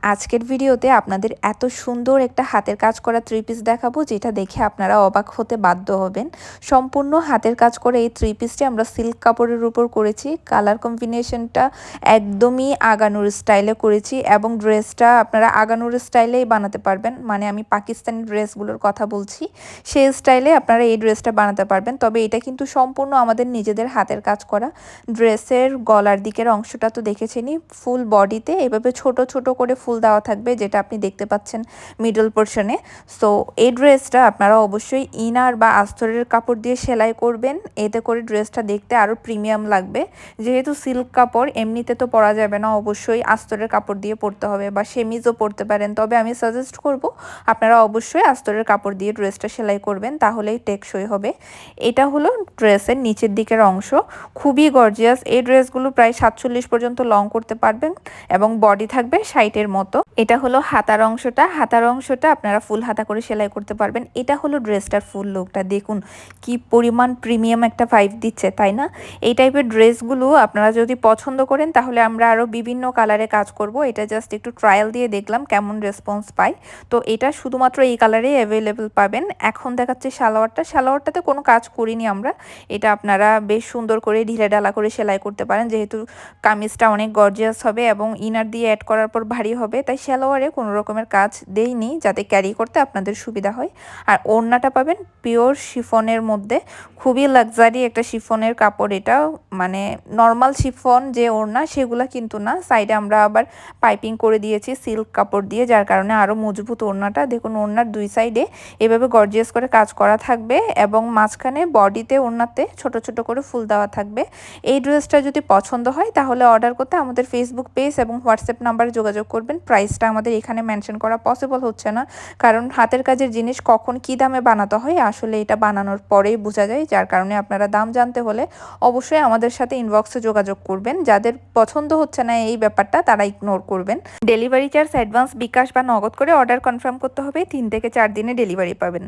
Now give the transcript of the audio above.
আজকের ভিডিওতে আপনাদের এত সুন্দর একটা হাতের কাজ করা থ্রি পিস দেখাবো, যেটা দেখে আপনারা অবাক হতে বাধ্য হবেন। সম্পূর্ণ হাতের কাজ করে এই থ্রি পিসটি আমরা সিল্ক কাপড়ের উপর করেছি। কালার কম্বিনেশনটা একদমই আগানুর স্টাইলে করেছি এবং ড্রেসটা আপনারা আগানুর স্টাইলেই বানাতে পারবেন। মানে আমি পাকিস্তানি ড্রেসগুলোর কথা বলছি, সেই স্টাইলে আপনারা এই ড্রেসটা বানাতে পারবেন। তবে এটা কিন্তু সম্পূর্ণ আমাদের নিজেদের হাতের কাজ করা। ড্রেসের গলার দিকের অংশটা তো দেখেছেনই, ফুল বডিতে এভাবে ছোট ছোট করে ফুল দেওয়া থাকবে, যেটা আপনি দেখতে পাচ্ছেন মিডল পোর্শনে। সো এই ড্রেসটা আপনারা অবশ্যই ইনার বা আস্তরের কাপড় দিয়ে সেলাই করবেন, এতে করে ড্রেসটা দেখতে আরও প্রিমিয়াম লাগবে। যেহেতু সিল্ক কাপড় এমনিতে তো পরা যাবে না, অবশ্যই আস্তরের কাপড় দিয়ে পরতে হবে, বা সেমিজও পরতে পারেন। তবে আমি সাজেস্ট করব আপনারা অবশ্যই আস্তরের কাপড় দিয়ে ড্রেসটা সেলাই করবেন, তাহলেই টেকসই হবে। এটা হলো ড্রেসের নিচের দিকের অংশ, খুবই গর্জিয়াস। এই ড্রেসগুলো প্রায় 47 পর্যন্ত লং করতে পারবেন এবং বডি থাকবে 60-এর মতো। এটা হলো হাতার অংশটা, হাতার অংশটা আপনারা ফুল হাতা করে সেলাই করতে পারবেন। এটা হলো ড্রেসটার ফুল লুকটা, দেখুন কি পরিমাণ প্রিমিয়াম একটা ভাইব দিচ্ছে, তাই না? এই টাইপের ড্রেসগুলো আপনারা যদি পছন্দ করেন তাহলে আমরা আরও বিভিন্ন কালারে কাজ করব। এটা জাস্ট একটু ট্রায়াল দিয়ে দেখলাম কেমন রেসপন্স পাই। তো এটা শুধুমাত্র এই কালারেই অ্যাভেলেবেল পাবেন। এখন দেখাচ্ছে সালোয়ারটা, সালোয়ারটাতে কোনো কাজ করিনি আমরা। এটা আপনারা বেশ সুন্দর করে ঢিলে ঢালা করে সেলাই করতে পারেন, যেহেতু কামিজটা অনেক গর্জিয়াস হবে এবং ইনার দিয়ে অ্যাড করার পর ভারী হবে, তাই সালোয়ারে কোনো রকমের কাজ দেইনি, যাতে ক্যারি করতে আপনাদের সুবিধা হয়। আর ওড়নাটা পাবেন পিওর শিফনের মধ্যে, খুবই লাক্সারি একটা শিফনের কাপড় এটা। মানে নর্মাল শিফন যে ওড়না সেগুলো কিন্তু না, সাইডে আমরা আবার পাইপিং করে দিয়েছি সিল্ক কাপড় দিয়ে, যার কারণে আরও মজবুত ওড়নাটা। দেখুন ওড়নার দুই সাইডে এভাবে গর্জিয়াস করে কাজ করা থাকবে এবং মাঝখানে বডিতে ওড়নাতে ছোট ছোট করে ফুল দেওয়া থাকবে। এই ড্রেসটা যদি পছন্দ হয় তাহলে অর্ডার করতে আমাদের ফেসবুক পেজ এবং হোয়াটসঅ্যাপ নাম্বারে যোগাযোগ করবেন। প্রাইসটা আমাদের এখানে মেনশন করা পসিবল হচ্ছে না, কারণ হাতের কাজের জিনিস কখন কী দামে বানাতে হয় আসলে এটা বানানোর পরেই বোঝা যায়। যার কারণে আপনারা দাম জানতে হলে অবশ্যই আমাদের সাথে ইনবক্সে যোগাযোগ করবেন। যাদের পছন্দ হচ্ছে না এই ব্যাপারটা তারা ইগনোর করবেন। ডেলিভারি চার্জ অ্যাডভান্স, বিকাশ বা নগদ করে অর্ডার কনফার্ম করতে হবে। 3 থেকে 4 দিনে ডেলিভারি পাবেন।